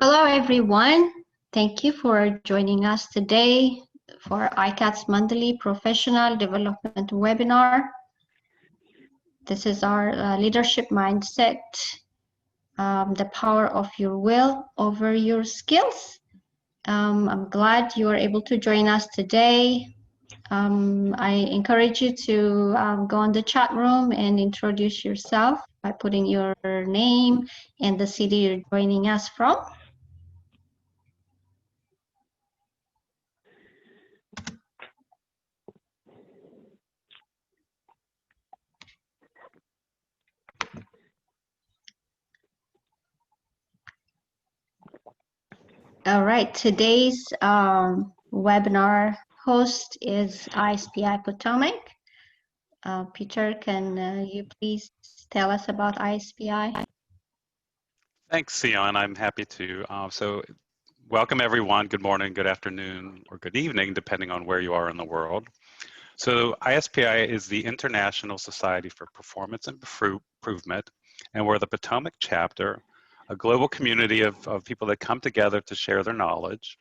Hello, everyone. Thank you for joining us today for ICAT's monthly professional development webinar. This is our leadership mindset, the power of your will over your skills. I'm glad you are able to join us today. I encourage you to go on the chat room and introduce yourself by putting your name and the city you're joining us from. All right, today's webinar host is ISPI Potomac. Peter, can you please tell us about ISPI? Thanks, Sion. I'm happy to. So welcome everyone. Good morning, good afternoon, or good evening, depending on where you are in the world. So ISPI is the International Society for Performance Improvement, and we're the Potomac chapter, a global community of people that come together to share their knowledge.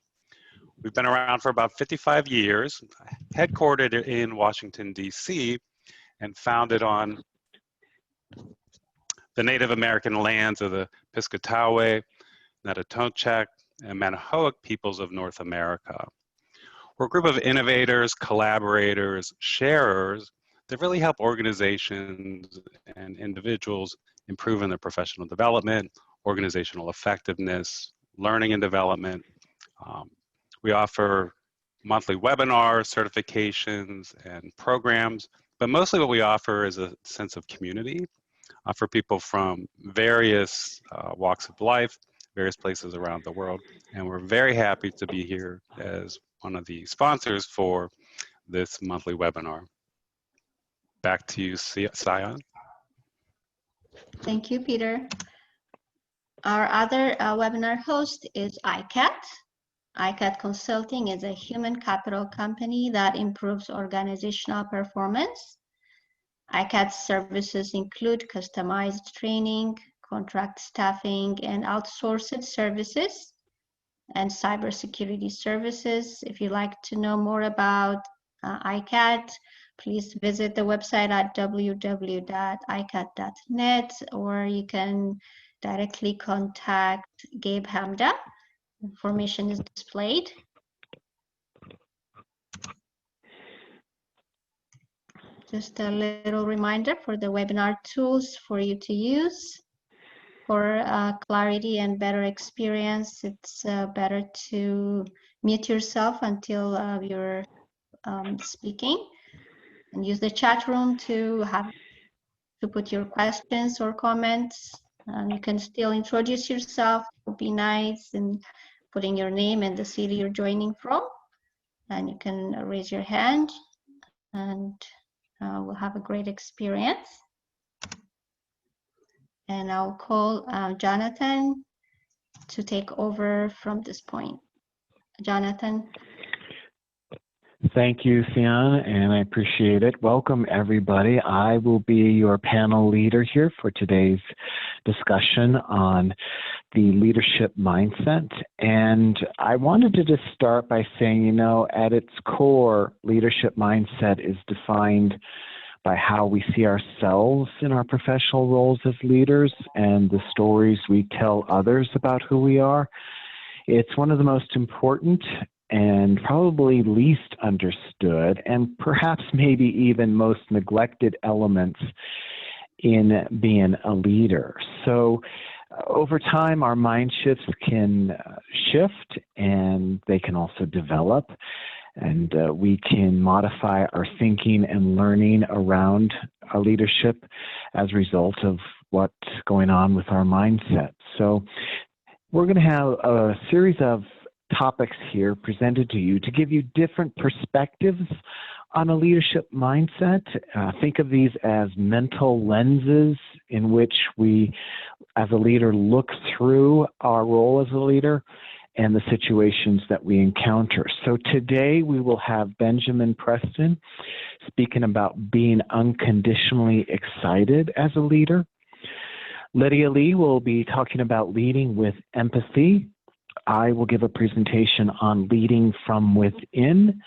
We've been around for about 55 years, headquartered in Washington, D.C., and founded on the Native American lands of the Piscataway, Natatochak, and Manahoac peoples of North America. We're a group of innovators, collaborators, sharers that really help organizations and individuals improve in their professional development, organizational effectiveness, learning and development. We offer monthly webinars, certifications, and programs, but mostly what we offer is a sense of community for people from various walks of life, various places around the world. And we're very happy to be here as one of the sponsors for this monthly webinar. Back to you, Sion. Thank you, Peter. Our other webinar host is ICAT. ICAT Consulting is a human capital company that improves organizational performance. ICAT's services include customized training, contract staffing, and outsourced services, and cybersecurity services. If you'd like to know more about ICAT, please visit the website at www.icat.net, or you can directly contact Gabe Hamda. Information is displayed. Just a little reminder for the webinar tools for you to use. For clarity and better experience, it's better to mute yourself until you're speaking, and use the chat room to put your questions or comments. You can still introduce yourself, be nice, and putting your name and the city you're joining from. And you can raise your hand, and we'll have a great experience. And I'll call Jonathan to take over from this point. Jonathan. Thank you, Sion, and I appreciate it. Welcome, everybody. I will be your panel leader here for today's discussion on the leadership mindset. And I wanted to just start by saying, you know, at its core, leadership mindset is defined by how we see ourselves in our professional roles as leaders and the stories we tell others about who we are. It's one of the most important and probably least understood and perhaps maybe even most neglected elements in being a leader. So over time, our mind shifts can shift, and they can also develop. And we can modify our thinking and learning around our leadership as a result of what's going on with our mindset. So we're going to have a series of topics here presented to you to give you different perspectives on a leadership mindset. Think of these as mental lenses in which we, as a leader, look through our role as a leader. and the situations that we encounter. So today we will have Benjamin Preston speaking about being unconditionally excited as a leader. Lydia Lee will be talking about leading with empathy. I will give a presentation on leading from within,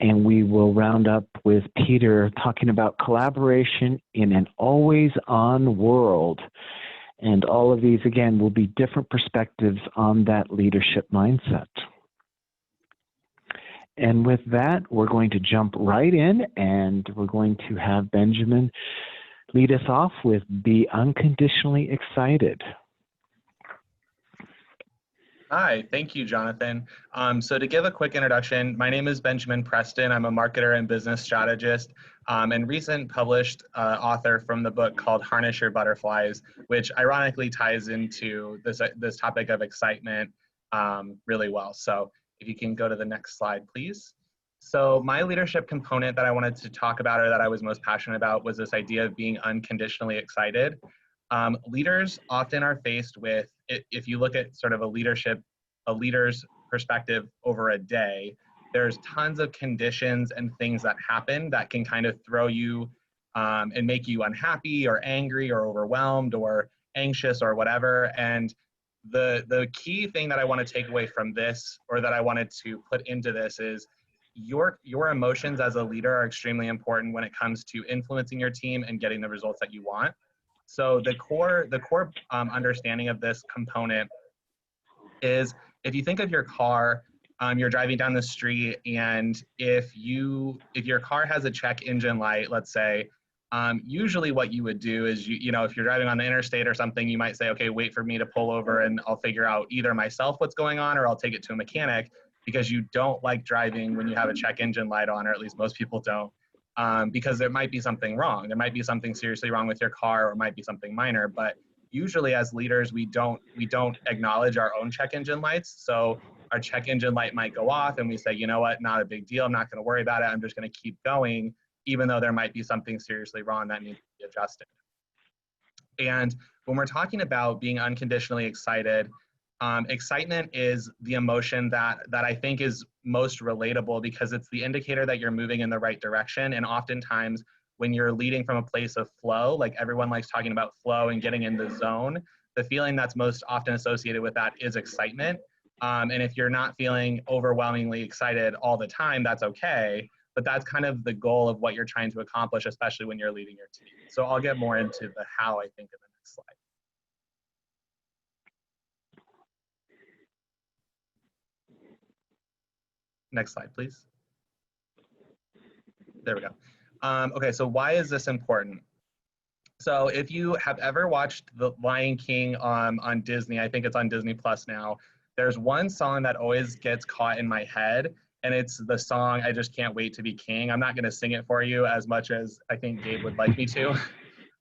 and we will round up with Peter talking about collaboration in an always-on world. And all of these, again, will be different perspectives on that leadership mindset. And with that, we're going to jump right in, and we're going to have Benjamin lead us off with Be Unconditionally Excited. Hi, thank you, Jonathan. So to give a quick introduction, my name is Benjamin Preston. I'm a marketer and business strategist and recent published author from the book called Harness Your Butterflies, which ironically ties into this topic of excitement really well. So if you can go to the next slide, please. So my leadership component that I wanted to talk about, or that I was most passionate about, was this idea of being unconditionally excited. Leaders often are faced with, if you look at sort of a leader's perspective over a day, there's tons of conditions and things that happen that can kind of throw you and make you unhappy or angry or overwhelmed or anxious or whatever. And the key thing that I want to take away from this, or that I wanted to put into this, is your emotions as a leader are extremely important when it comes to influencing your team and getting the results that you want. So the core understanding of this component is, if you think of your car, you're driving down the street, and if your car has a check engine light, let's say, usually what you would do is, you know, if you're driving on the interstate or something, you might say, okay, wait for me to pull over and I'll figure out either myself what's going on, or I'll take it to a mechanic, because you don't like driving when you have a check engine light on, or at least most people don't. Because there might be something wrong. There might be something seriously wrong with your car, or it might be something minor. But usually as leaders, we don't acknowledge our own check engine lights. So our check engine light might go off and we say, you know what, not a big deal. I'm not going to worry about it. I'm just going to keep going, even though there might be something seriously wrong that needs to be adjusted. And when we're talking about being unconditionally excited, excitement is the emotion that I think is most relatable, because it's the indicator that you're moving in the right direction. And oftentimes when you're leading from a place of flow, like everyone likes talking about flow and getting in the zone, the feeling that's most often associated with that is excitement. And if you're not feeling overwhelmingly excited all the time, that's okay. But that's kind of the goal of what you're trying to accomplish, especially when you're leading your team. So I'll get more into the how, I think, in the next slide. Next slide, please. There we go. Okay, so why is this important? So if you have ever watched The Lion King on Disney, I think it's on Disney Plus now, there's one song that always gets caught in my head, and it's the song, I Just Can't Wait to Be King. I'm not gonna sing it for you as much as I think Gabe would like me to.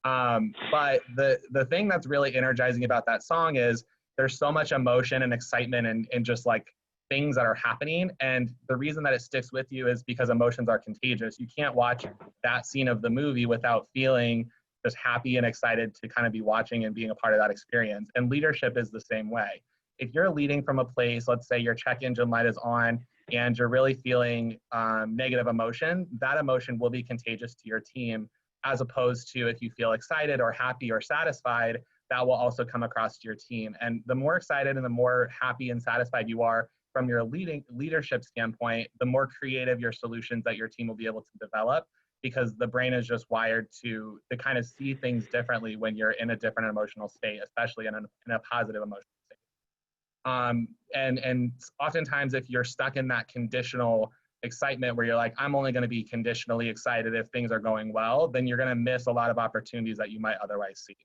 But the thing that's really energizing about that song is there's so much emotion and excitement and just like things that are happening. And the reason that it sticks with you is because emotions are contagious. You can't watch that scene of the movie without feeling just happy and excited to kind of be watching and being a part of that experience. And leadership is the same way. If you're leading from a place, let's say your check engine light is on and you're really feeling negative emotion, that emotion will be contagious to your team, as opposed to if you feel excited or happy or satisfied, that will also come across to your team. And the more excited and the more happy and satisfied you are from your leadership standpoint, the more creative your solutions that your team will be able to develop, because the brain is just wired to kind of see things differently when you're in a different emotional state, especially in a positive emotional state. And oftentimes if you're stuck in that conditional excitement where you're like, I'm only going to be conditionally excited if things are going well, then you're going to miss a lot of opportunities that you might otherwise see.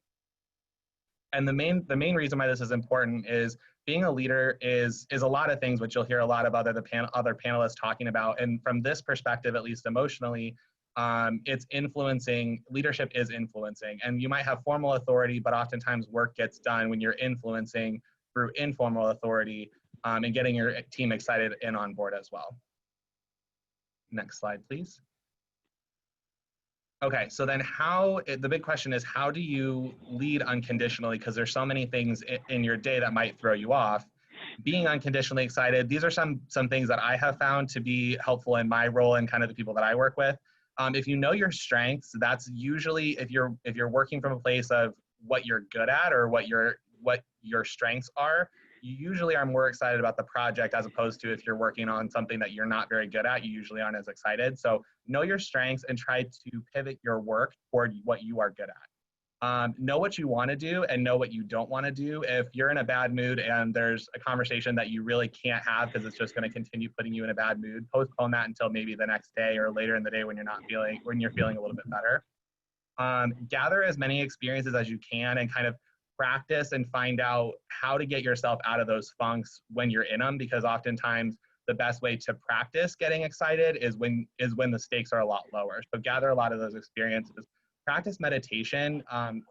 And the main reason why this is important is being a leader is a lot of things, which you'll hear a lot of other panelists talking about. And from this perspective, at least emotionally, it's influencing. Leadership is influencing, and you might have formal authority, but oftentimes work gets done when you're influencing through informal authority, and getting your team excited and on board as well. Next slide, please. Okay, so then the big question is, how do you lead unconditionally? Because there's so many things in your day that might throw you off. being unconditionally excited. These are some things that I have found to be helpful in my role and kind of the people that I work with. If you know your strengths, that's usually, if you're working from a place of what you're good at or what your strengths are, you usually are more excited about the project, as opposed to if you're working on something that you're not very good at, you usually aren't as excited. So know your strengths and try to pivot your work toward what you are good at. Know what you want to do and know what you don't want to do. If you're in a bad mood and there's a conversation that you really can't have because it's just going to continue putting you in a bad mood, postpone that until maybe the next day or later in the day when you're feeling a little bit better. Gather as many experiences as you can and kind of practice and find out how to get yourself out of those funks when you're in them, because oftentimes the best way to practice getting excited is when the stakes are a lot lower. So gather a lot of those experiences. Practice meditation,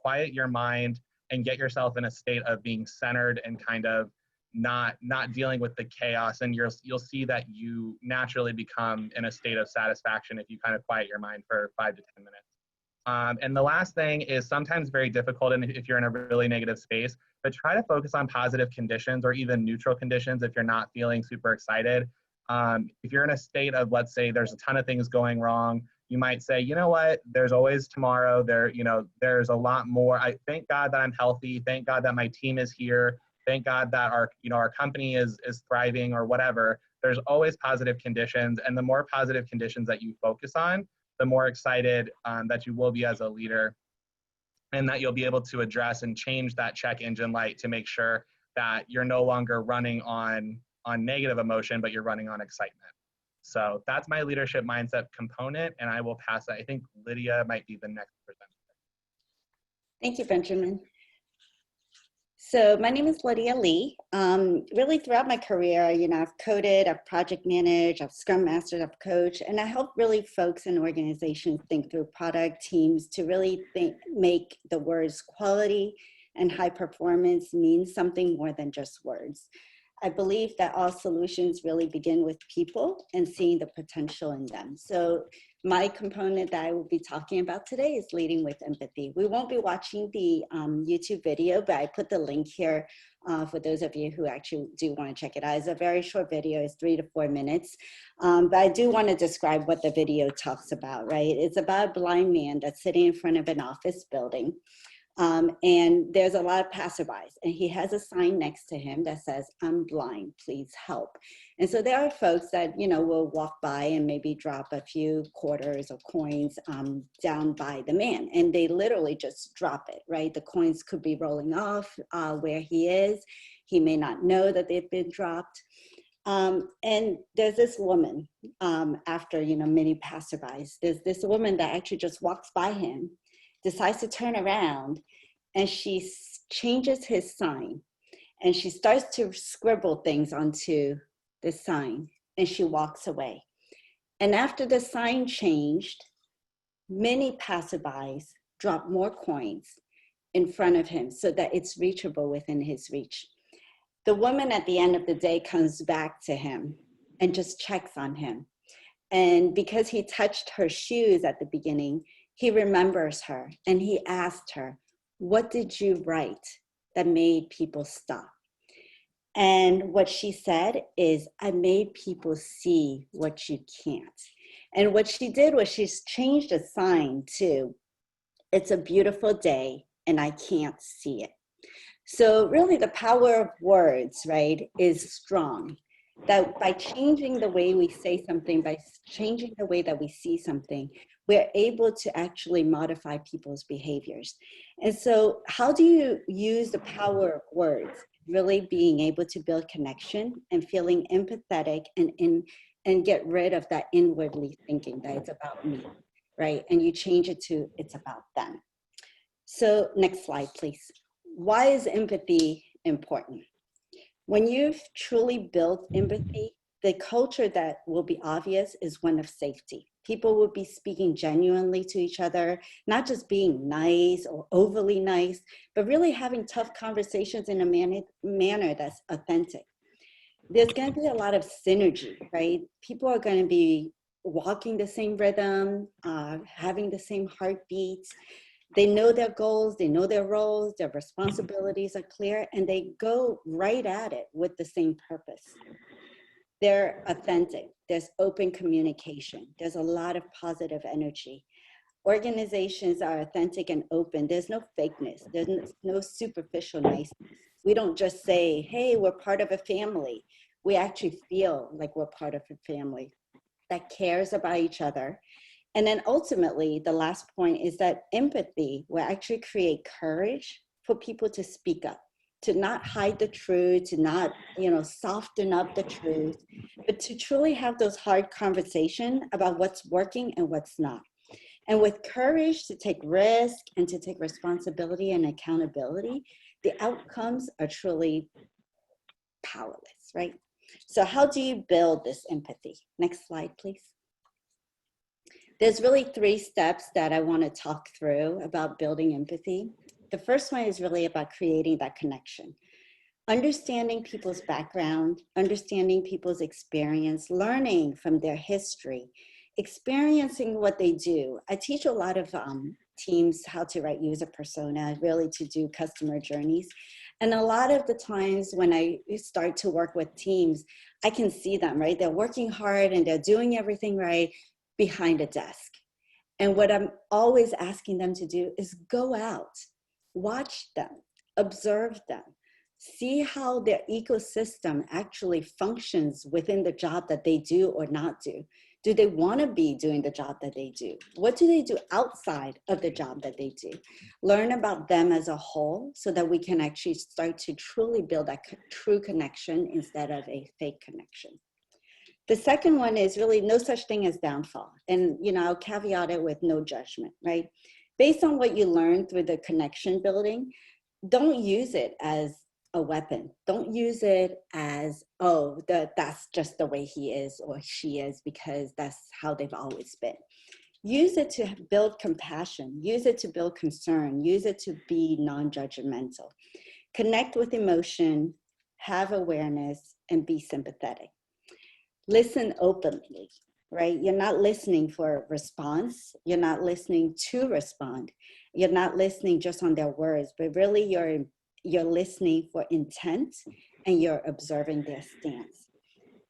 quiet your mind, and get yourself in a state of being centered and kind of not dealing with the chaos. And you'll see that you naturally become in a state of satisfaction if you kind of quiet your mind for 5 to 10 minutes. And the last thing is sometimes very difficult, and if you're in a really negative space, but try to focus on positive conditions or even neutral conditions if you're not feeling super excited. If you're in a state of, let's say there's a ton of things going wrong, you might say, you know what, there's always tomorrow. There's a lot more. I thank God that I'm healthy. Thank God that my team is here. Thank God that our company is thriving or whatever. There's always positive conditions, and the more positive conditions that you focus on, the more excited that you will be as a leader, and that you'll be able to address and change that check engine light to make sure that you're no longer running on negative emotion, but you're running on excitement. So that's my leadership mindset component, and I will pass that. I think Lydia might be the next presenter. Thank you, Benjamin. So my name is Lydia Lee. Really throughout my career, I've coded, I've project managed, I've scrum mastered, I've coached, and I help really folks and organizations think through product teams to really make the words quality and high performance mean something more than just words. I believe that all solutions really begin with people and seeing the potential in them. So my component that I will be talking about today is leading with empathy. We won't be watching the YouTube video, but I put the link here for those of you who actually do want to check it out. It's a very short video, it's 3 to 4 minutes. But I do want to describe what the video talks about, right? It's about a blind man that's sitting in front of an office building. And there's a lot of passerbys, and he has a sign next to him that says, "I'm blind, please help." And so there are folks that, will walk by and maybe drop a few quarters or coins down by the man, and they literally just drop it, right? The coins could be rolling off where he is. He may not know that they've been dropped. And there's this woman, after, many passerbys, there's this woman that actually just walks by him, decides to turn around, and she changes his sign, and she starts to scribble things onto the sign, and she walks away. And after the sign changed, many passerbys dropped more coins in front of him so that it's reachable within his reach. The woman at the end of the day comes back to him and just checks on him. And because he touched her shoes at the beginning, he remembers her, and he asked her, "What did you write that made people stop?" And what she said is, "I made people see what you can't." And what she did was she's changed a sign to, "It's a beautiful day and I can't see it." So really the power of words, right, is strong. That by changing the way we say something, by changing the way that we see something, we're able to actually modify people's behaviors. And so how do you use the power of words? Really being able to build connection and feeling empathetic and get rid of that inwardly thinking that it's about me, right? And you change it to it's about them. So next slide, please. Why is empathy important? When you've truly built empathy, the culture that will be obvious is one of safety. People will be speaking genuinely to each other, not just being nice or overly nice, but really having tough conversations in a manner that's authentic. There's going to be a lot of synergy, right? People are going to be walking the same rhythm, having the same heartbeats. They know their goals, they know their roles, their responsibilities are clear, and they go right at it with the same purpose. They're authentic. There's open communication. There's a lot of positive energy. Organizations are authentic and open. There's no fakeness. There's no superficial niceness. We don't just say, hey, we're part of a family. We actually feel like we're part of a family that cares about each other. And then ultimately, the last point is that empathy will actually create courage for people to speak up, to not hide the truth, to not, soften up the truth, but to truly have those hard conversations about what's working and what's not. And with courage to take risk and to take responsibility and accountability, the outcomes are truly powerless, right? So how do you build this empathy? Next slide, please. There's really 3 steps that I want to talk through about building empathy. The first one is really about creating that connection. Understanding people's background, understanding people's experience, learning from their history, experiencing what they do. I teach a lot of teams how to write user persona, really to do customer journeys. And a lot of the times when I start to work with teams, I can see them, right? They're working hard and they're doing everything right behind a desk. And what I'm always asking them to do is go out, watch them, observe them, see how their ecosystem actually functions within the job that they do or not do. Do they want to be doing the job that they do? What do they do outside of the job that they do? Learn about them as a whole so that we can actually start to truly build that true connection instead of a fake connection. The second one is really no such thing as downfall. And, I'll caveat it with no judgment, right? Based on what you learn through the connection building, don't use it as a weapon. Don't use it as, that's just the way he is or she is because that's how they've always been. Use it to build compassion. Use it to build concern. Use it to be non-judgmental. Connect with emotion, have awareness, and be sympathetic. Listen openly, right? You're not listening for a response. You're not listening to respond. You're not listening just on their words, but really you're listening for intent and you're observing their stance.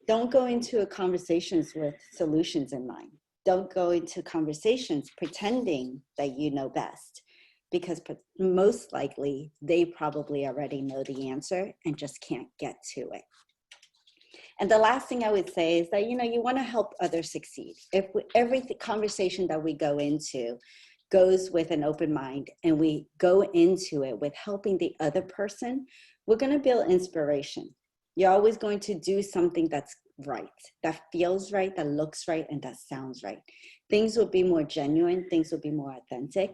Don't go into conversations with solutions in mind. Don't go into conversations pretending that you know best, because most likely they probably already know the answer and just can't get to it. And the last thing I would say is that, you want to help others succeed. If every conversation that we go into goes with an open mind and we go into it with helping the other person, we're going to build inspiration. You're always going to do something that's right, that feels right, that looks right, and that sounds right. Things will be more genuine. Things will be more authentic.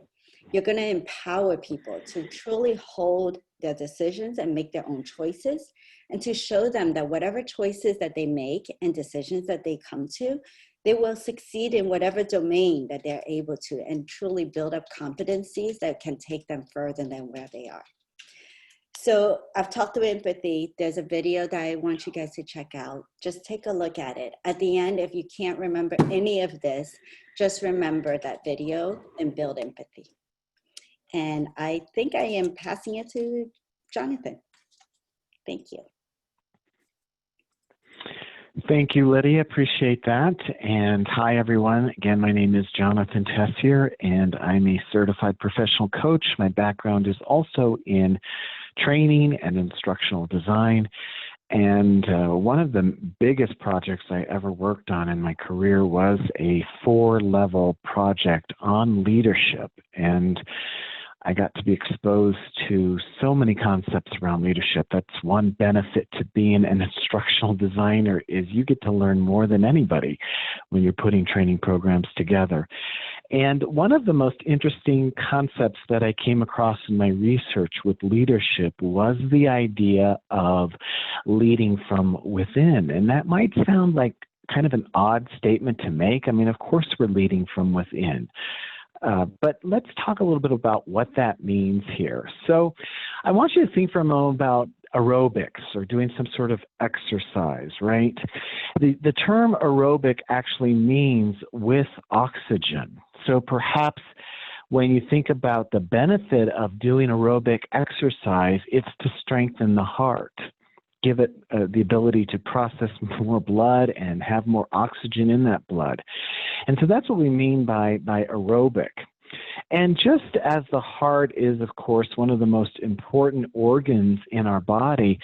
You're going to empower people to truly hold their decisions and make their own choices, and to show them that whatever choices that they make and decisions that they come to, they will succeed in whatever domain that they're able to, and truly build up competencies that can take them further than where they are. So I've talked about empathy. There's a video that I want you guys to check out. Just take a look at it. At the end, if you can't remember any of this, just remember that video and build empathy. And I think I am passing it to Jonathan. Thank you. Thank you, Lydia. Appreciate that. And hi, everyone. Again, my name is Jonathan Tessier, and I'm a certified professional coach. My background is also in training and instructional design. And one of the biggest projects I ever worked on in my career was a 4-level project on leadership. And I got to be exposed to so many concepts around leadership. That's one benefit to being an instructional designer, is you get to learn more than anybody when you're putting training programs together. And one of the most interesting concepts that I came across in my research with leadership was the idea of leading from within. And that might sound like kind of an odd statement to make. I mean, of course we're leading from within. But let's talk a little bit about what that means here. So I want you to think for a moment about aerobics, or doing some sort of exercise, right? The term aerobic actually means with oxygen. So perhaps When you think about the benefit of doing aerobic exercise, it's to strengthen the heart, give it the ability to process more blood and have more oxygen in that blood. And so that's what we mean by aerobic. And just as the heart is, of course, one of the most important organs in our body,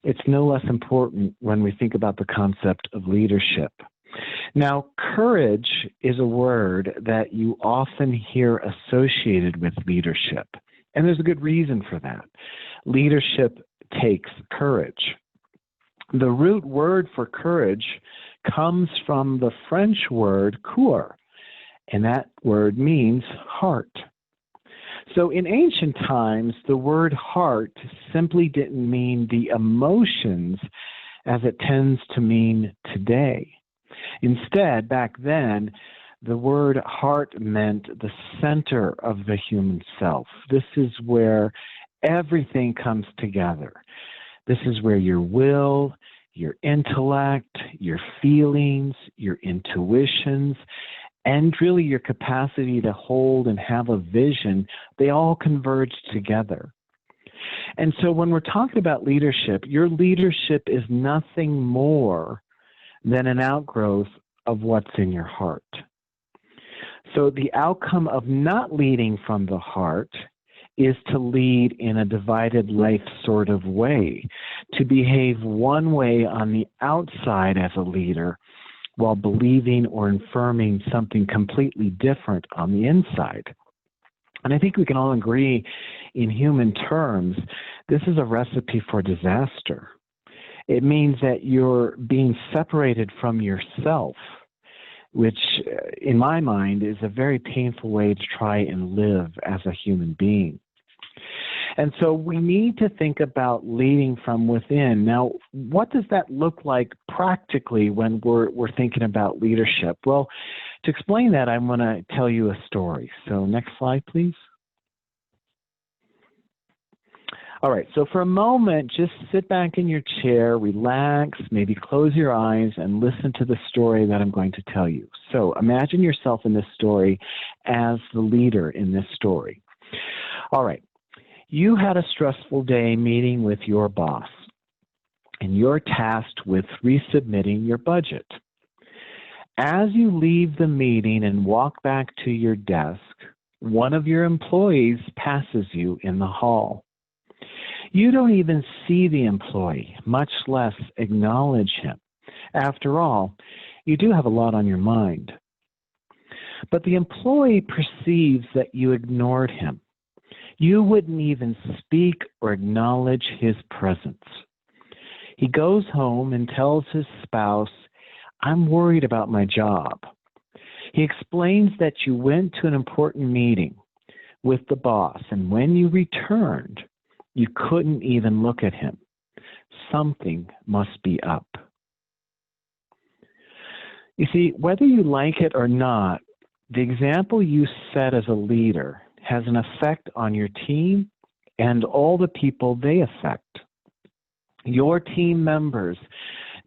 it's no less important when we think about the concept of leadership. Now, courage is a word that you often hear associated with leadership, and there's a good reason for that. Leadership takes courage. The root word for courage comes from the French word coeur, and that word means heart. So in ancient times, the word heart simply didn't mean the emotions as it tends to mean today. Instead, back then, the word heart meant the center of the human self. This is where everything comes together. This is where your will, your intellect, your feelings, your intuitions, and really your capacity to hold and have a vision, they all converge together. And so when we're talking about leadership, your leadership is nothing more than an outgrowth of what's in your heart. So the outcome of not leading from the heart is to lead in a divided life sort of way, to behave one way on the outside as a leader while believing or affirming something completely different on the inside. And I think we can all agree in human terms, this is a recipe for disaster. It means that you're being separated from yourself, which in my mind is a very painful way to try and live as a human being. And so we need to think about leading from within. Now, what does that look like practically when we're thinking about leadership? Well, to explain that, I'm going to tell you a story. So next slide, please. All right, so for a moment, just sit back in your chair, relax, maybe close your eyes, and listen to the story that I'm going to tell you. So imagine yourself in this story as the leader in this story. All right, you had a stressful day meeting with your boss, and you're tasked with resubmitting your budget. As you leave the meeting and walk back to your desk, one of your employees passes you in the hall. You don't even see the employee, much less acknowledge him. After all, you do have a lot on your mind. But the employee perceives that you ignored him. You wouldn't even speak or acknowledge his presence. He goes home and tells his spouse, "I'm worried about my job." He explains that you went to an important meeting with the boss, and when you returned, you couldn't even look at him. Something must be up. You see, whether you like it or not, the example you set as a leader has an effect on your team and all the people they affect. Your team members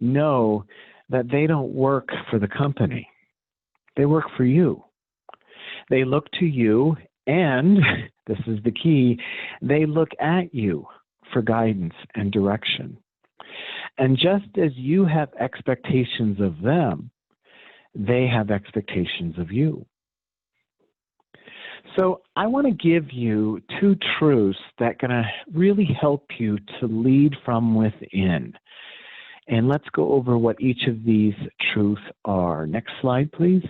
know that they don't work for the company. They work for you. They look to you, and this is the key, they look at you for guidance and direction. And just as you have expectations of them, they have expectations of you. So I want to give you two truths that are going to really help you to lead from within. And let's go over what each of these truths are. Next slide, please.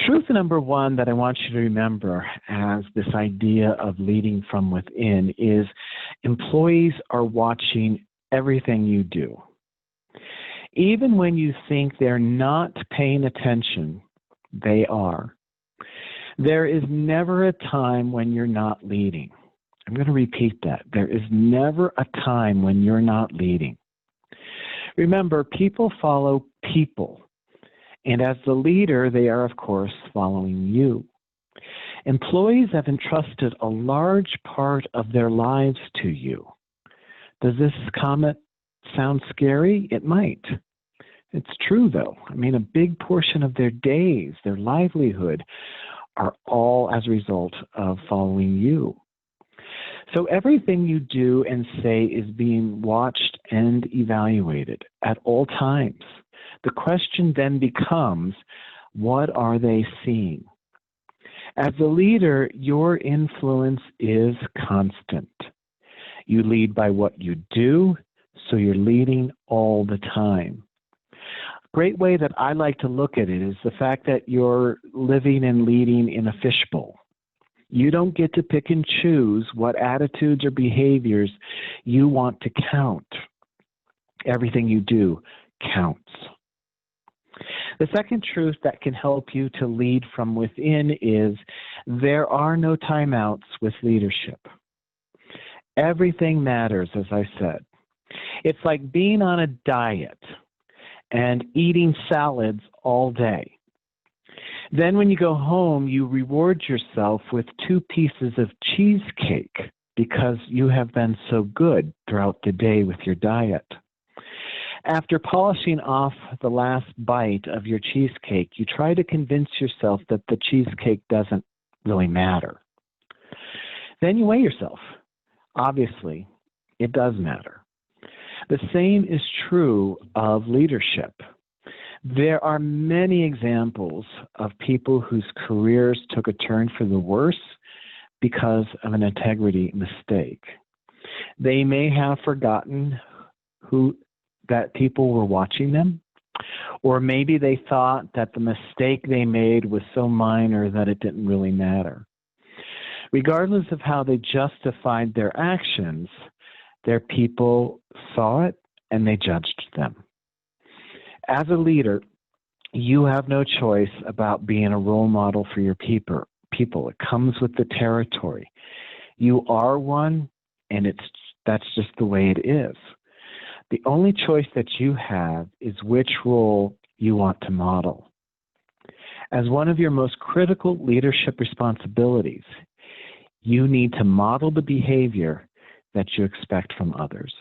Truth number one that I want you to remember as this idea of leading from within is employees are watching everything you do. Even when you think they're not paying attention, they are. There is never a time when you're not leading. I'm going to repeat that. There is never a time when you're not leading. Remember, people follow people. And as the leader, they are, of course, following you. Employees have entrusted a large part of their lives to you. Does this comment sound scary? It might. It's true, though. I mean, a big portion of their days, their livelihood, are all as a result of following you. So everything you do and say is being watched and evaluated at all times. The question then becomes, what are they seeing? As a leader, your influence is constant. You lead by what you do, so you're leading all the time. Great way that I like to look at it is the fact that you're living and leading in a fishbowl. You don't get to pick and choose what attitudes or behaviors you want to count. Everything you do counts. The second truth that can help you to lead from within is there are no timeouts with leadership. Everything matters, as I said. It's like being on a diet and eating salads all day. Then when you go home, you reward yourself with 2 pieces of cheesecake because you have been so good throughout the day with your diet. After polishing off the last bite of your cheesecake, you try to convince yourself that the cheesecake doesn't really matter. Then you weigh yourself. Obviously, it does matter. The same is true of leadership. There are many examples of people whose careers took a turn for the worse because of an integrity mistake. They may have forgotten that people were watching them, or maybe they thought that the mistake they made was so minor that it didn't really matter. Regardless of how they justified their actions, their people saw it and they judged them. As a leader, you have no choice about being a role model for your people. It comes with the territory. You are one, and that's just the way it is. The only choice that you have is which role you want to model. As one of your most critical leadership responsibilities, you need to model the behavior that you expect from others.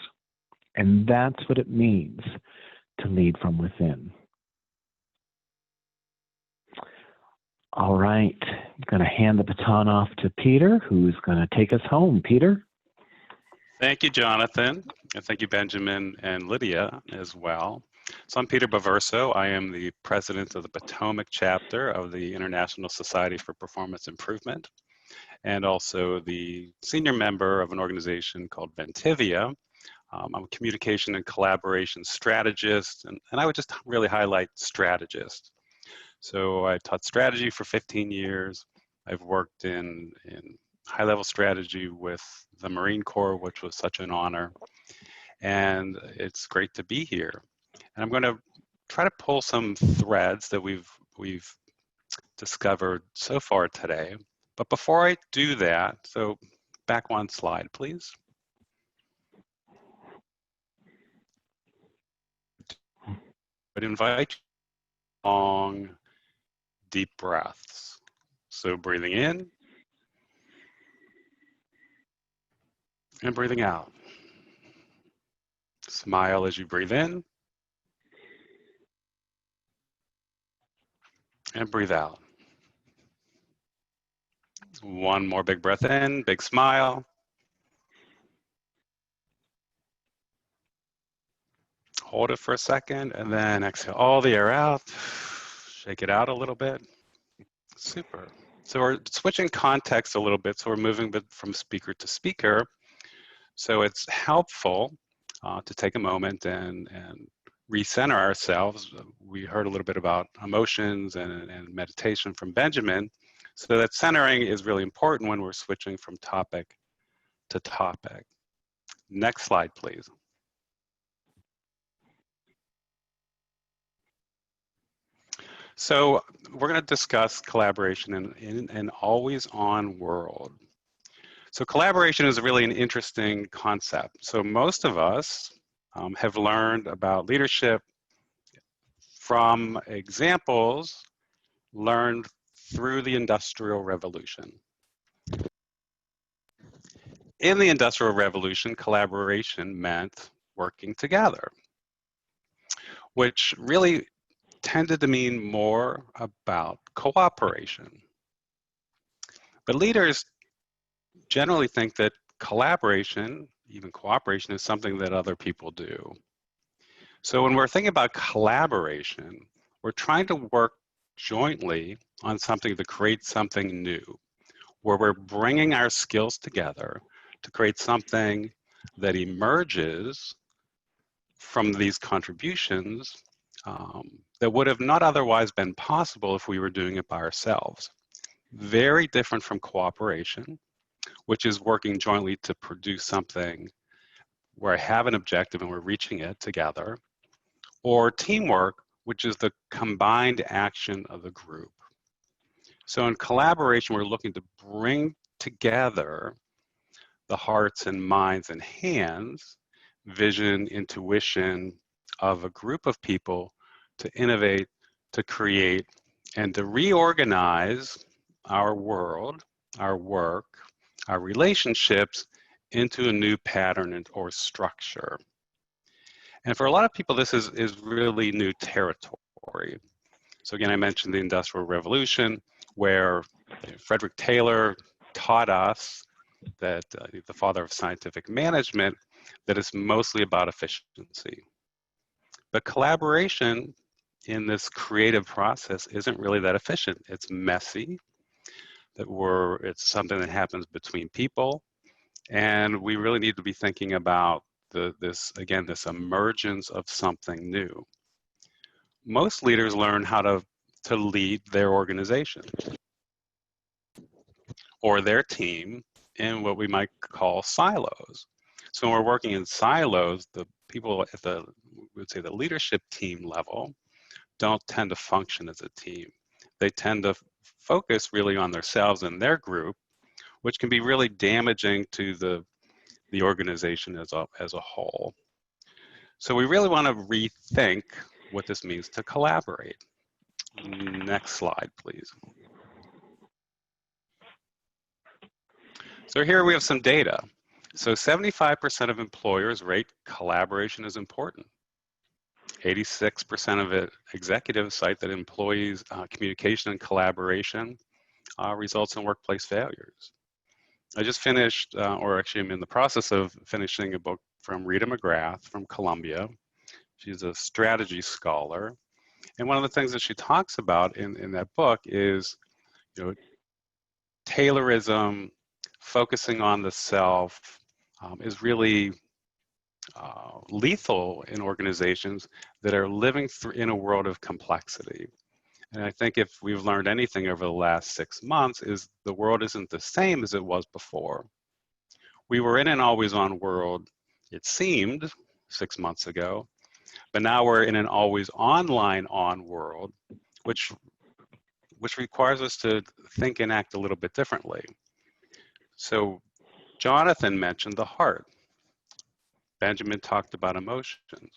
And that's what it means to lead from within. All right, I'm going to hand the baton off to Peter, who's going to take us home. Peter? Thank you, Jonathan, and thank you, Benjamin and Lydia as well. So I'm Peter Baverso. I am the president of the Potomac chapter of the International Society for Performance Improvement, and also the senior member of an organization called Ventivia. I'm a communication and collaboration strategist, and I would just really highlight strategist. So I taught strategy for 15 years. I've worked in high-level strategy with the Marine Corps, which was such an honor. And it's great to be here. And I'm going to try to pull some threads that we've discovered so far today. But before I do that, so back one slide, please. I'd invite you long, deep breaths. So breathing in and breathing out. Smile as you breathe in and breathe out. One more big breath in, big smile. Hold it for a second and then exhale all the air out. Shake it out a little bit. Super. So we're switching context a little bit. So we're moving from speaker to speaker. So it's helpful to take a moment and recenter ourselves. We heard a little bit about emotions and meditation from Benjamin. So that centering is really important when we're switching from topic to topic. Next slide, please. So we're going to discuss collaboration in an always-on world. So collaboration is really an interesting concept. So most of us have learned about leadership from examples learned through the Industrial Revolution. In the Industrial Revolution, collaboration meant working together. which really tended to mean more about cooperation. But leaders generally think that collaboration, even cooperation, is something that other people do. So when we're thinking about collaboration, we're trying to work jointly on something to create something new, where we're bringing our skills together to create something that emerges from these contributions that would have not otherwise been possible if we were doing it by ourselves. Very different from cooperation, which is working jointly to produce something where I have an objective and we're reaching it together, or teamwork, which is the combined action of the group. So in collaboration, we're looking to bring together the hearts and minds and hands, vision, intuition of a group of people to innovate, to create, and to reorganize our world, our work, our relationships into a new pattern or structure. And for a lot of people, this is really new territory. So again, I mentioned the Industrial Revolution, where Frederick Taylor taught us that the father of scientific management, that it's mostly about efficiency. But collaboration in this creative process isn't really that efficient. It's messy, it's something that happens between people, and we really need to be thinking about this emergence of something new. Most leaders learn how to lead their organization or their team in what we might call silos. So when we're working in silos, the people at the, we would say the leadership team level, don't tend to function as a team. They tend to focus really on themselves and their group, which can be really damaging to the organization as a whole. So we really want to rethink what this means to collaborate. Next slide, please. So here we have some data. So 75% of employers rate collaboration as important. 86% of executives cite that employees' communication and collaboration results in workplace failures. I just finished, or actually I'm in the process of finishing a book from Rita McGrath from Columbia. She's a strategy scholar. And one of the things that she talks about in that book is, Taylorism, focusing on the self, is really lethal in organizations that are living in a world of complexity. And I think if we've learned anything over the last 6 months is the world isn't the same as it was before. We were in an always-on world, it seemed, 6 months ago, but now we're in an always online-on world, which requires us to think and act a little bit differently. So Jonathan mentioned the heart. Benjamin talked about emotions.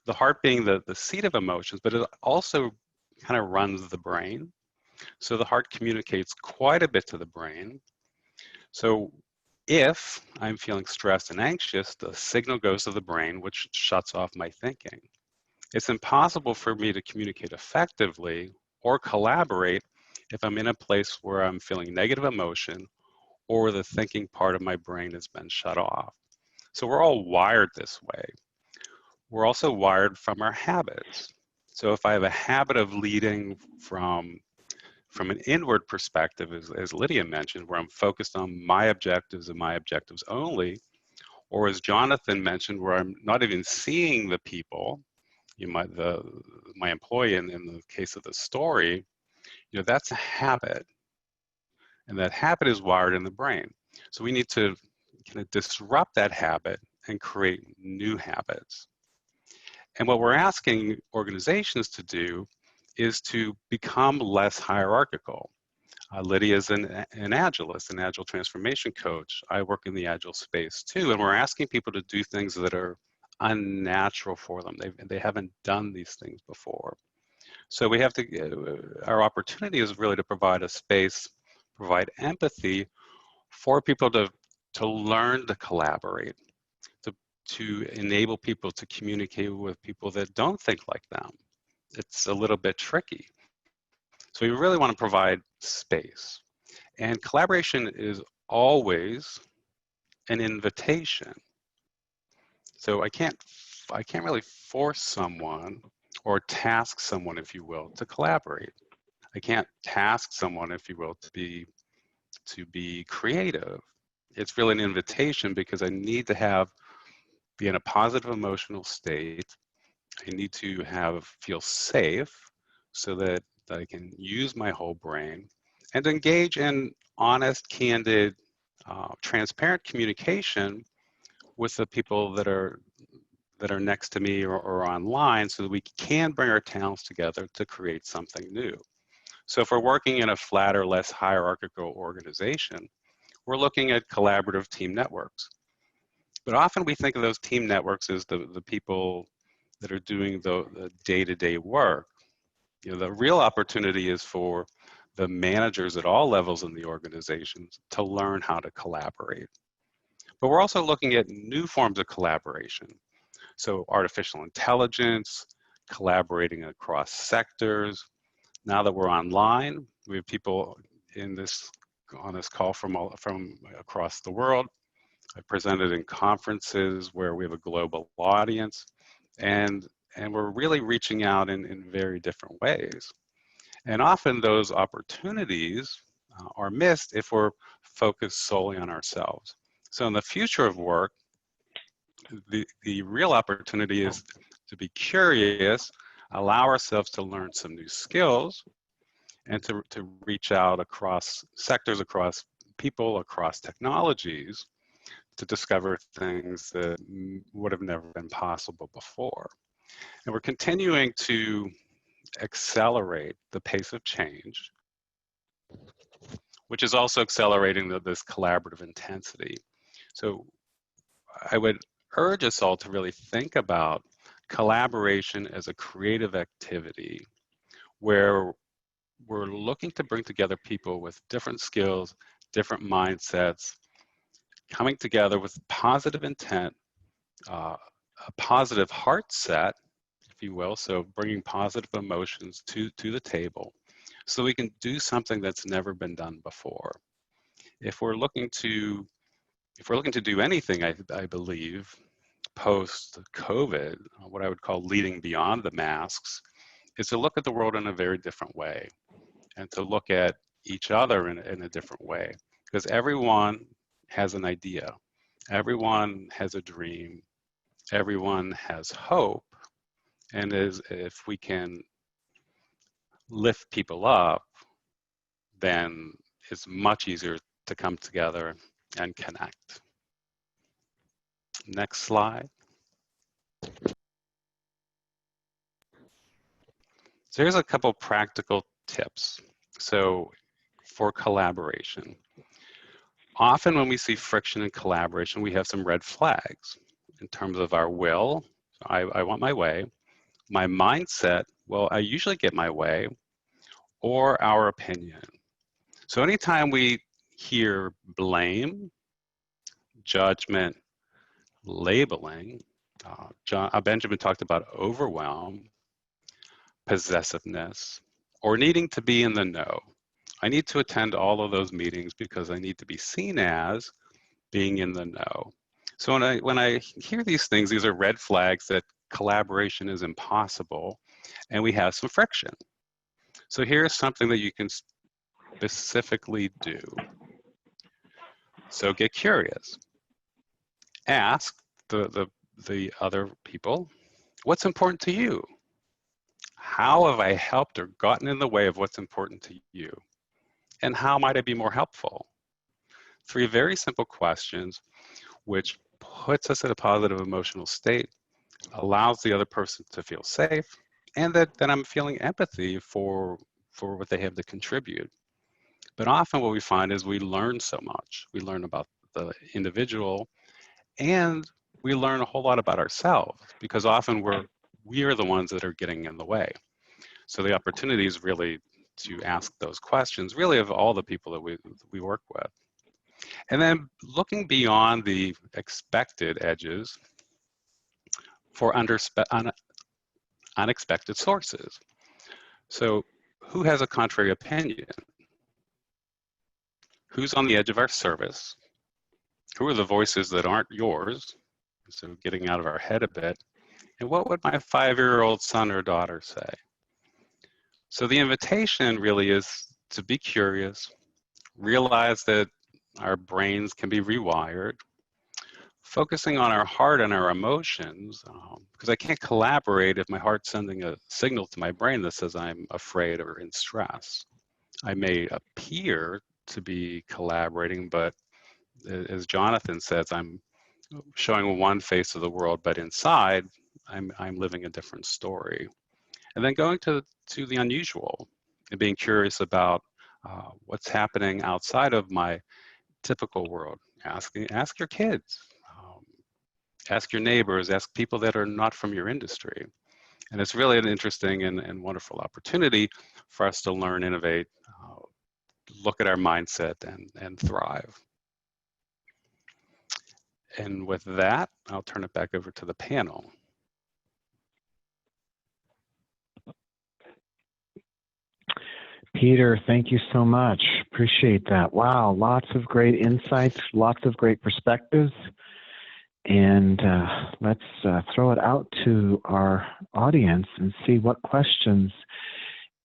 The heart being the seat of emotions, but it also kind of runs the brain. So the heart communicates quite a bit to the brain. So if I'm feeling stressed and anxious, the signal goes to the brain, which shuts off my thinking. It's impossible for me to communicate effectively or collaborate if I'm in a place where I'm feeling negative emotion or the thinking part of my brain has been shut off. So we're all wired this way. We're also wired from our habits. So if I have a habit of leading from an inward perspective, as Lydia mentioned, where I'm focused on my objectives and my objectives only, or as Jonathan mentioned, where I'm not even seeing the people, my employee in the case of the story, that's a habit. And that habit is wired in the brain. So we need to kind of disrupt that habit and create new habits. And what we're asking organizations to do is to become less hierarchical. Lydia is an agilist, an agile transformation coach. I work in the agile space too, and we're asking people to do things that are unnatural for them. They haven't done these things before. So we have to, our opportunity is really to provide a space, provide empathy for people to learn to collaborate, to enable people to communicate with people that don't think like them. It's a little bit tricky. So we really want to provide space. And collaboration is always an invitation. So I can't really force someone or task someone, if you will, to collaborate. I can't task someone, if you will, to be creative. It's really an invitation because I need to be in a positive emotional state. I need to feel safe so that I can use my whole brain and engage in honest, candid, transparent communication with the people that are next to me or online, so that we can bring our talents together to create something new. So if we're working in a flatter, less hierarchical organization, we're looking at collaborative team networks. But often we think of those team networks as the people that are doing the day-to-day work. You know, the real opportunity is for the managers at all levels in the organizations to learn how to collaborate. But we're also looking at new forms of collaboration. So artificial intelligence, collaborating across sectors. Now that we're online, we have people on this call from across the world. I presented in conferences where we have a global audience, and we're really reaching out in very different ways. And often those opportunities are missed if we're focused solely on ourselves. So in the future of work, the real opportunity is to be curious, allow ourselves to learn some new skills, and to reach out across sectors, across people, across technologies, to discover things that would have never been possible before. And we're continuing to accelerate the pace of change, which is also accelerating this collaborative intensity. So I would urge us all to really think about collaboration as a creative activity where we're looking to bring together people with different skills, different mindsets, coming together with positive intent, a positive heart set, if you will, so bringing positive emotions to the table so we can do something that's never been done before. If we're looking to do anything, I believe, post-COVID, what I would call leading beyond the masks, is to look at the world in a very different way and to look at each other in a different way. Because everyone has an idea, everyone has a dream, everyone has hope, and if we can lift people up, then it's much easier to come together and connect. Next slide. So here's a couple practical tips. So for collaboration, often when we see friction in collaboration, we have some red flags in terms of our will. I want my way. My mindset, well, I usually get my way, or our opinion. So anytime we hear blame, judgment, labeling, Benjamin talked about overwhelm, possessiveness, or needing to be in the know. I need to attend all of those meetings because I need to be seen as being in the know. So when I hear these things, these are red flags that collaboration is impossible and we have some friction. So here's something that you can specifically do. So get curious. Ask the other people, what's important to you? How have I helped or gotten in the way of what's important to you? And how might I be more helpful? 3 very simple questions, which puts us in a positive emotional state, allows the other person to feel safe, and that I'm feeling empathy for what they have to contribute. But often what we find is we learn so much. We learn about the individual, and we learn a whole lot about ourselves, because often we are the ones that are getting in the way. So the opportunity is really to ask those questions, really of all the people that we work with. And then looking beyond the expected edges for unexpected sources. So who has a contrary opinion? Who's on the edge of our service? Who are the voices that aren't yours? So getting out of our head a bit. And what would my 5-year-old son or daughter say? So the invitation really is to be curious, realize that our brains can be rewired, focusing on our heart and our emotions, because I can't collaborate if my heart's sending a signal to my brain that says I'm afraid or in stress. I may appear to be collaborating, but as Jonathan says, I'm showing one face of the world, but inside, I'm living a different story. And then going to the unusual and being curious about what's happening outside of my typical world. Ask your kids, ask your neighbors, ask people that are not from your industry. And it's really an interesting and wonderful opportunity for us to learn, innovate, look at our mindset and thrive. And with that, I'll turn it back over to the panel. Peter, thank you so much. Appreciate that. Wow, lots of great insights, lots of great perspectives. And let's throw it out to our audience and see what questions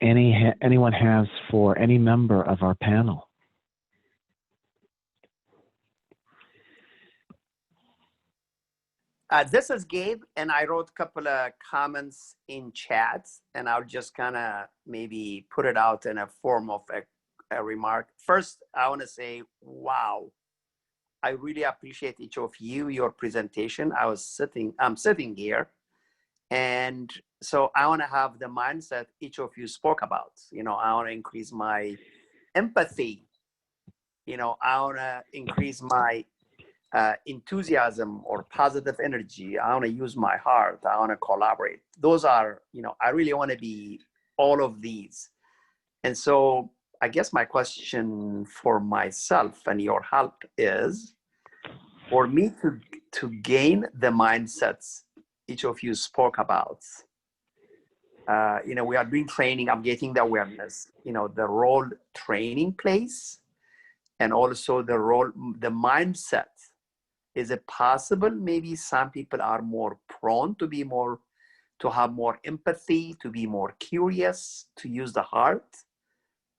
anyone has for any member of our panel. This is Gabe, and I wrote a couple of comments in chats, and I'll just kind of maybe put it out in a form of a remark. First, I want to say, wow, I really appreciate each of you, your presentation. I'm sitting here, and so I want to have the mindset each of you spoke about. I want to increase my empathy. I want to increase my enthusiasm or positive energy. I want to use my heart. I want to collaborate. Those are, I really want to be all of these. And so I guess my question for myself and your help is for me to gain the mindsets each of you spoke about. We are doing training. I'm getting the awareness, the role training plays, and also the mindset. Is it possible maybe some people are more prone to have more empathy, to be more curious, to use the heart?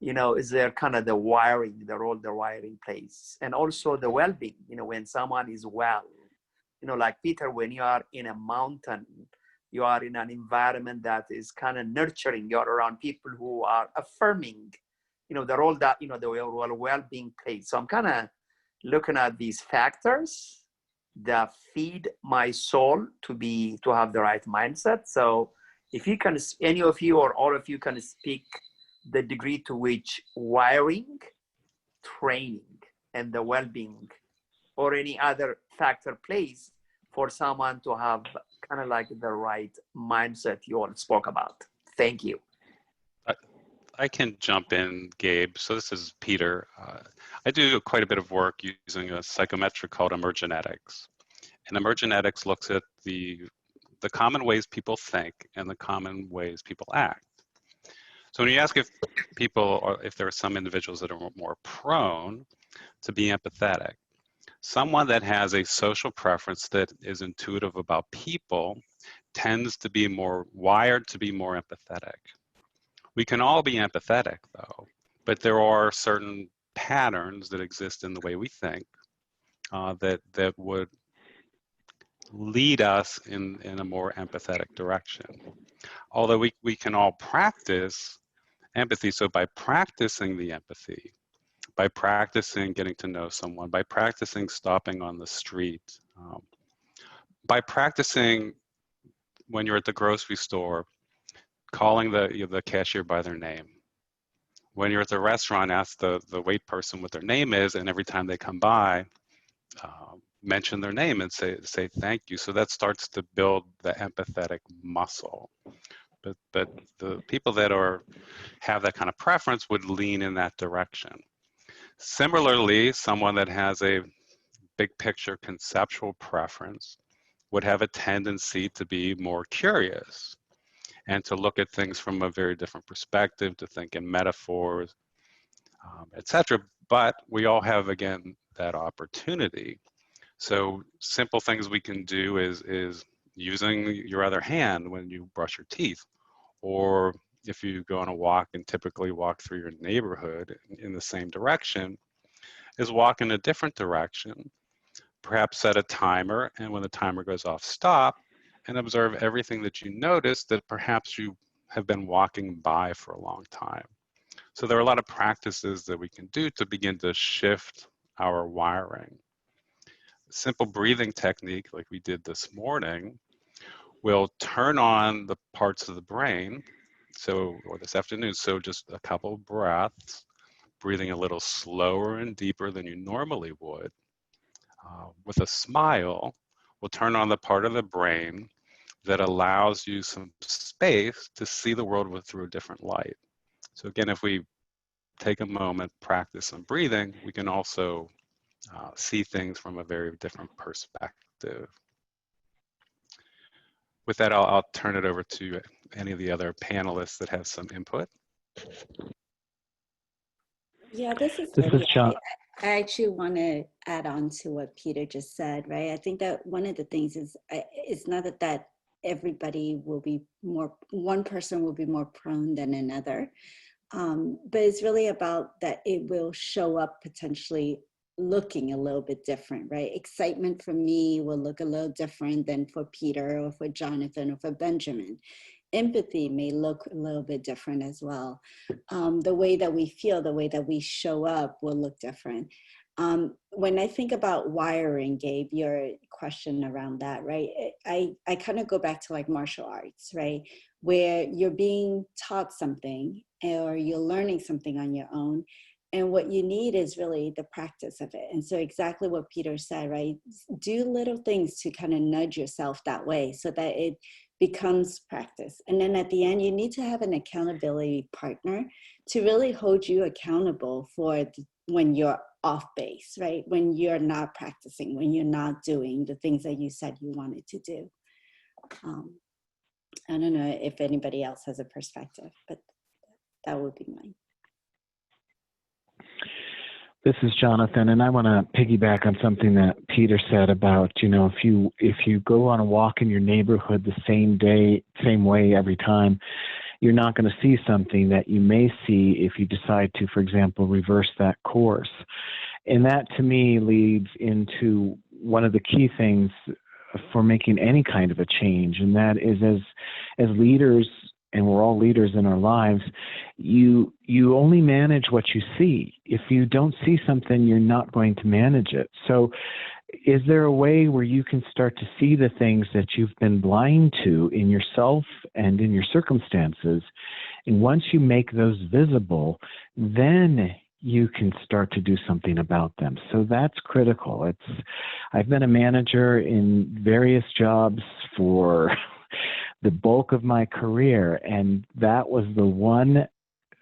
Is there kind of the role the wiring plays? And also the well-being, when someone is well, like Peter, when you are in a mountain, you are in an environment that is kind of nurturing, you're around people who are affirming, the role that, the well-being plays. So I'm kind of looking at these factors that feed my soul to have the right mindset. So if you can, any of you or all of you can speak the degree to which wiring, training, and the well-being or any other factor plays for someone to have kind of like the right mindset you all spoke about. Thank you. I can jump in, Gabe. So this is Peter. I do quite a bit of work using a psychometric called emergenetics. And emergenetics looks at the common ways people think and the common ways people act. So when you ask if there are some individuals that are more prone to be empathetic, someone that has a social preference that is intuitive about people tends to be more wired to be more empathetic. We can all be empathetic, though, but there are certain patterns that exist in the way we think that would lead us in a more empathetic direction. Although we can all practice empathy, so by practicing the empathy, by practicing getting to know someone, by practicing stopping on the street, by practicing when you're at the grocery store, calling the cashier by their name. When you're at the restaurant, ask the wait person what their name is, and every time they come by, mention their name and say thank you. So that starts to build the empathetic muscle. But the people that have that kind of preference would lean in that direction. Similarly, someone that has a big picture conceptual preference would have a tendency to be more curious and to look at things from a very different perspective, to think in metaphors, etc. But we all have, again, that opportunity. So simple things we can do is using your other hand when you brush your teeth, or if you go on a walk and typically walk through your neighborhood in the same direction, is walk in a different direction. Perhaps set a timer, and when the timer goes off, stop and observe everything that you notice that perhaps you have been walking by for a long time. So there are a lot of practices that we can do to begin to shift our wiring. Simple breathing technique like we did this morning will turn on the parts of the brain, or this afternoon, so just a couple of breaths, breathing a little slower and deeper than you normally would. With a smile, will turn on the part of the brain that allows you some space to see the world through a different light. So again, if we take a moment, practice some breathing, we can also see things from a very different perspective. With that, I'll turn it over to any of the other panelists that have some input. Yeah, this is John. I actually want to add on to what Peter just said, right? I think that one of the things is it's not that everybody will be one person will be more prone than another, but it's really about that it will show up potentially looking a little bit different, right? Excitement for me will look a little different than for Peter or for Jonathan or for Benjamin. Empathy may look a little bit different as well. The way that we feel, the way that we show up will look different. When I think about wiring, Gabe, your question around that, right? I kind of go back to like martial arts, right? Where you're being taught something or you're learning something on your own. And what you need is really the practice of it. And so exactly what Peter said, right? Do little things to kind of nudge yourself that way so that it becomes practice. And then at the end, you need to have an accountability partner to really hold you accountable for when you're off base, right? When you're not practicing, when you're not doing the things that you said you wanted to do. I don't know if anybody else has a perspective, but that would be mine. This is Jonathan, and I want to piggyback on something that Peter said about, if you go on a walk in your neighborhood the same way every time, you're not going to see something that you may see if you decide to, for example, reverse that course. And that to me leads into one of the key things for making any kind of a change, and that is as leaders, and we're all leaders in our lives, you only manage what you see. If you don't see something, you're not going to manage it. So is there a way where you can start to see the things that you've been blind to in yourself and in your circumstances? And once you make those visible, then you can start to do something about them. So that's critical. I've been a manager in various jobs for the bulk of my career, and that was the one,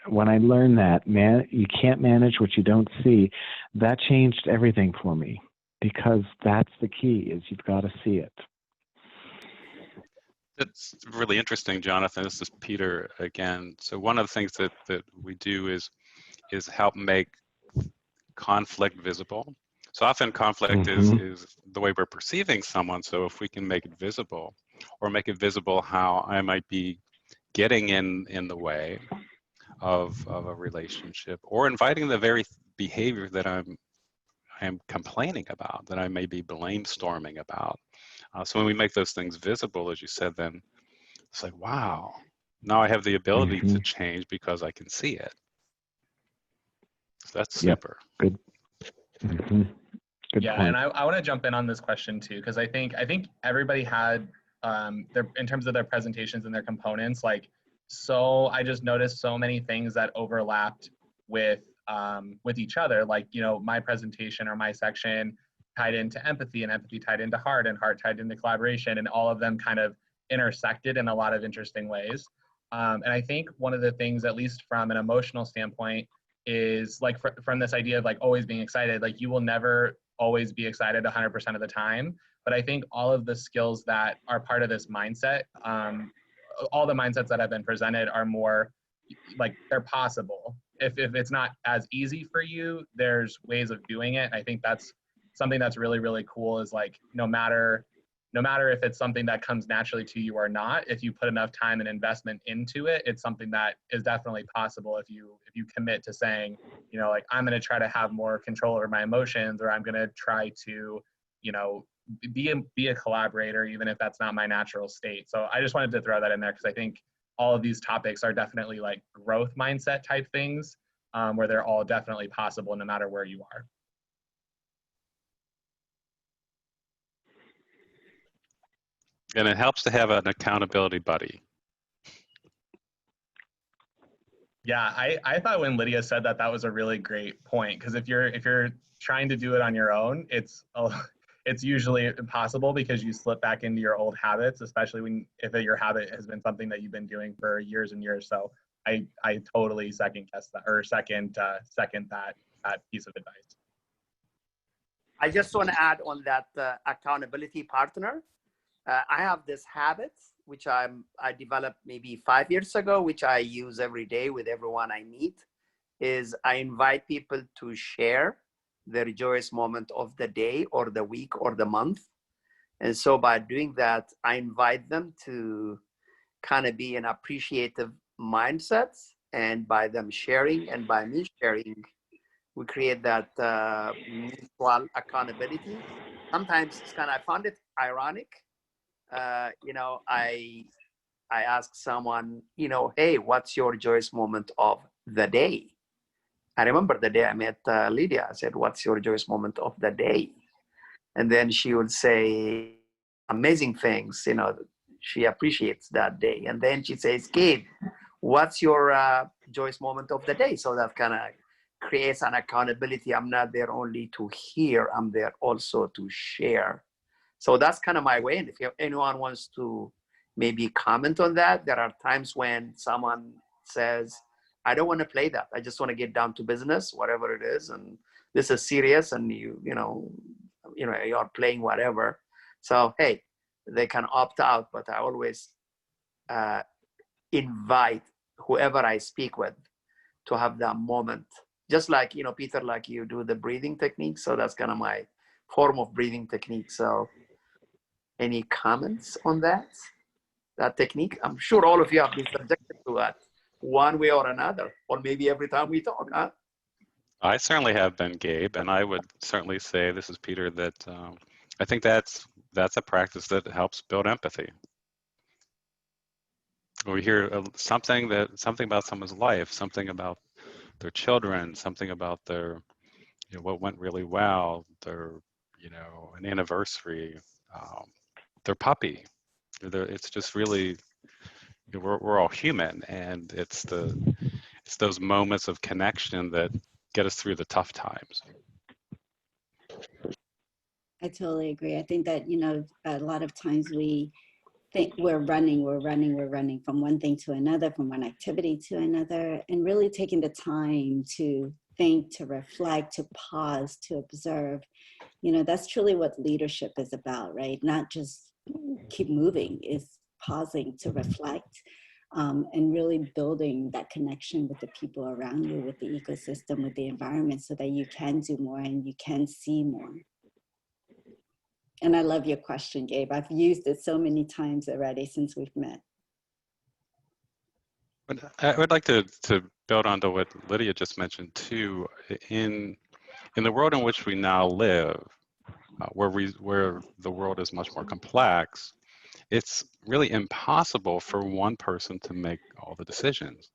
when I learned that, you can't manage what you don't see, that changed everything for me, because that's the key, is you've got to see it. That's really interesting, Jonathan. This is Peter again. So one of the things that we do is help make conflict visible. So often conflict is the way we're perceiving someone. So if we can make it visible, or make it visible how I might be getting in the way of a relationship, or inviting the very behavior that I'm complaining about, that I may be blamestorming about. So when we make those things visible, as you said, then it's like, wow, now I have the ability to change because I can see it. So that's super. Good. Good yeah, point. and I want to jump in on this question too, because I think everybody had in terms of their presentations and their components, so I just noticed so many things that overlapped with each other. Like, my presentation or my section tied into empathy, and empathy tied into heart, and heart tied into collaboration, and all of them kind of intersected in a lot of interesting ways. And I think one of the things, at least from an emotional standpoint, is from this idea of always being excited, you will never always be excited 100% of the time. But I think all of the skills that are part of this mindset, all the mindsets that have been presented are more like they're possible. If it's not as easy for you, there's ways of doing it. I think that's something that's really, really cool is like, no matter if it's something that comes naturally to you or not, if you put enough time and investment into it, it's something that is definitely possible if you commit to saying, you know, like, I'm going to try to have more control over my emotions, or I'm going to try to, you know, be a collaborator, even if that's not my natural state. So I just wanted to throw that in there because I think all of these topics are definitely like growth mindset type things, where they're all definitely possible no matter where you are. And it helps to have an accountability buddy. Yeah, I thought when Lydia said that, that was a really great point, because if you're trying to do it on your own, it's usually impossible because you slip back into your old habits, especially if your habit has been something that you've been doing for years and years. So I totally second that piece of advice. I just want to add on that accountability partner. I have this habit which I developed maybe 5 years ago, which I use every day with everyone I meet, is I invite people to share their joyous moment of the day or the week or the month. And so by doing that, I invite them to kind of be an appreciative mindset. And by them sharing and by me sharing, we create that mutual accountability. Sometimes it's I found it ironic. You know, I ask someone, you know, hey, what's your joyous moment of the day? I remember the day I met Lydia. I said, what's your joyous moment of the day? And then she would say amazing things, you know, she appreciates that day. And then she says, Gabe, what's your joyous moment of the day? So that kind of creates an accountability. I'm not there only to hear, I'm there also to share. So that's kind of my way. And if anyone wants to maybe comment on that, there are times when someone says, I don't want to play that. I just want to get down to business, whatever it is. And this is serious and you know, you're playing whatever. So, hey, they can opt out, but I always invite whoever I speak with to have that moment. Just like, you know, Peter, like you do the breathing technique. So that's kind of my form of breathing technique. So any comments on that technique? I'm sure all of you have been subjected to that one way or another, or maybe every time we talk, huh? I certainly have been, Gabe, and I would certainly say, this is Peter, that I think that's a practice that helps build empathy. We hear something about someone's life, something about their children, something about their, you know, what went really well, their, you know, an anniversary, their puppy. It's just really, you know, we're all human, and it's those moments of connection that get us through the tough times. I totally agree. I think that, you know, a lot of times we think we're running from one thing to another, from one activity to another, and really taking the time to think, to reflect, to pause, to observe. You know, that's truly what leadership is about, right? Not just keep moving, is pausing to reflect, and really building that connection with the people around you, with the ecosystem, with the environment, so that you can do more and you can see more. And I love your question, Gabe. I've used it so many times already since we've met. But I would like to build on to what Lydia just mentioned too. In the world in which we now live, where the world is much more complex, it's really impossible for one person to make all the decisions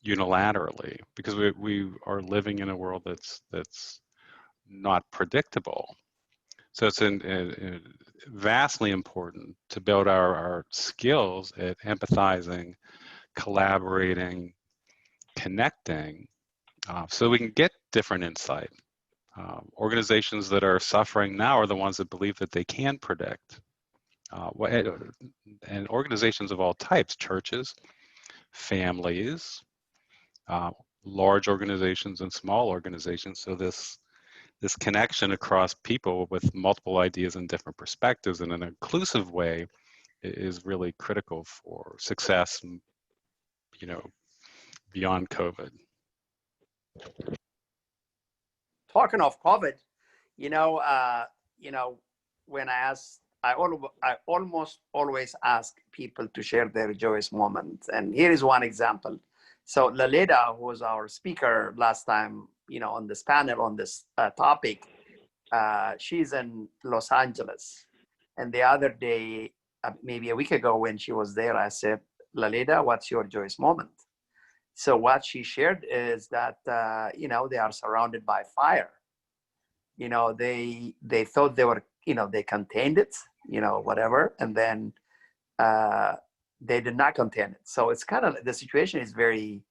unilaterally, because we are living in a world that's not predictable. So it's vastly important to build our skills at empathizing, collaborating, connecting, so we can get different insight. Organizations that are suffering now are the ones that believe that they can predict. And organizations of all types, churches, families, large organizations and small organizations. So this this connection across people with multiple ideas and different perspectives in an inclusive way is really critical for success, you know, beyond COVID. Talking of COVID, you know, when I almost always ask people to share their joyous moments, and here is one example. So Laleda, who was our speaker last time, on this panel on this topic, she's in Los Angeles, and the other day, maybe a week ago, when she was there, I said, Laleda, what's your joyous moment? So what she shared is that they are surrounded by fire. They thought they were, they contained it, whatever, and then they did not contain it. So it's kind of, the situation is very,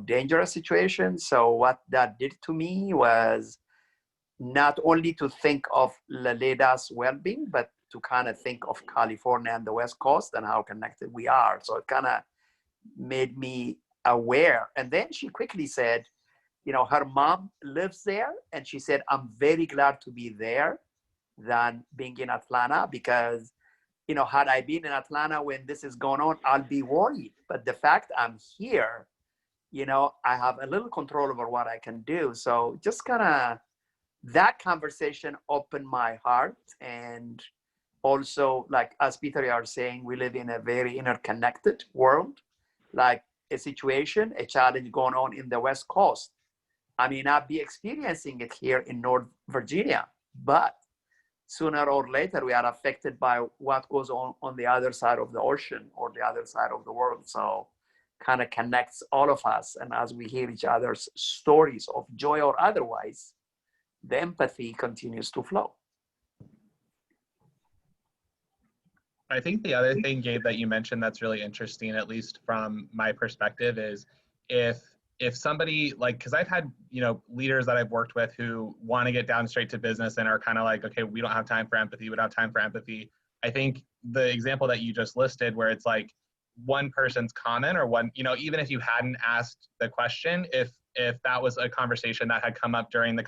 dangerous situation. So what that did to me was not only to think of Laleda's well-being, but to kind of think of California and the West Coast and how connected we are. So it kind of made me aware. And then she quickly said, her mom lives there, and she said, I'm very glad to be there than being in Atlanta, because had I been in Atlanta when this is going on, I'll be worried. But the fact I'm here, I have a little control over what I can do. So just kind of that conversation opened my heart. And also, like, as Peter, you are saying, we live in a very interconnected world. Like a situation, a challenge going on in the West Coast, I may not be experiencing it here in North Virginia, but sooner or later we are affected by what goes on the other side of the ocean or the other side of the world. So kind of connects all of us. And as we hear each other's stories of joy or otherwise, the empathy continues to flow. I think the other thing, Gabe, that you mentioned that's really interesting, at least from my perspective, is if somebody, like, because I've had, leaders that I've worked with who want to get down straight to business and are kind of like, okay, we don't have time for empathy. We don't have time for empathy. I think the example that you just listed, where it's like one person's comment or one, even if you hadn't asked the question, if that was a conversation that had come up during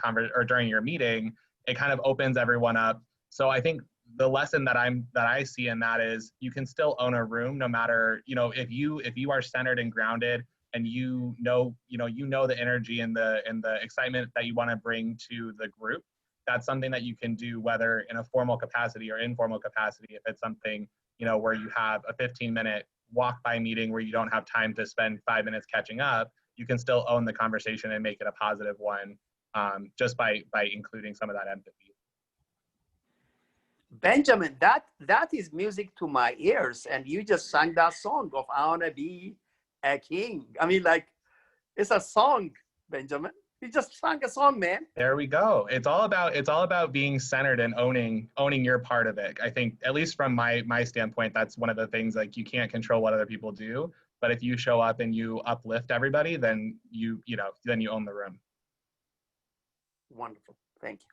during your meeting, it kind of opens everyone up. So I think the lesson that I see in that is you can still own a room no matter, if you are centered and grounded, and you know the energy and the excitement that you want to bring to the group. That's something that you can do, whether in a formal capacity or informal capacity. If it's something, where you have a 15-minute walk by meeting where you don't have time to spend 5 minutes catching up, you can still own the conversation and make it a positive one, just by including some of that empathy. Benjamin, that is music to my ears. And you just sang that song of I Wanna Be a King. I mean, like, it's a song, Benjamin. You just sang a song, man. There we go. It's all about being centered and owning your part of it. I think, at least from my standpoint, that's one of the things, like, you can't control what other people do, but if you show up and you uplift everybody, then you own the room. Wonderful. Thank you.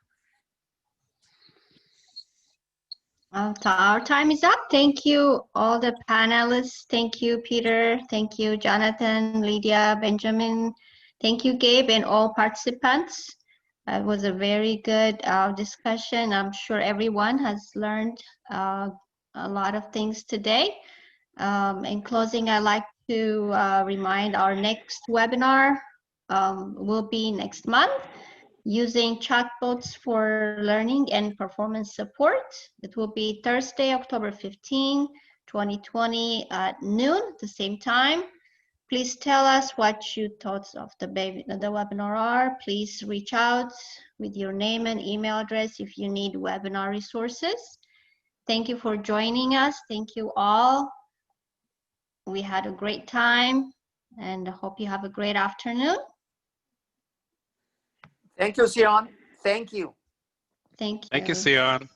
Our time is up. Thank you, all the panelists. Thank you, Peter. Thank you, Jonathan, Lydia, Benjamin. Thank you, Gabe, and all participants. It was a very good discussion. I'm sure everyone has learned a lot of things today. In closing, I'd like to remind our next webinar will be next month, using chatbots for learning and performance support. It will be Thursday, October 15, 2020 at noon, the same time. Please tell us what you thought of the webinar are. Please reach out with your name and email address if you need webinar resources. Thank you for joining us. Thank you all. We had a great time, and I hope you have a great afternoon. Thank you, Sion. Thank you. Thank you. Thank you, Sion.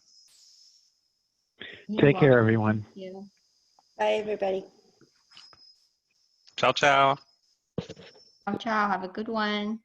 Take care, everyone. Thank you. Bye, everybody. Ciao, ciao. Ciao, ciao. Have a good one.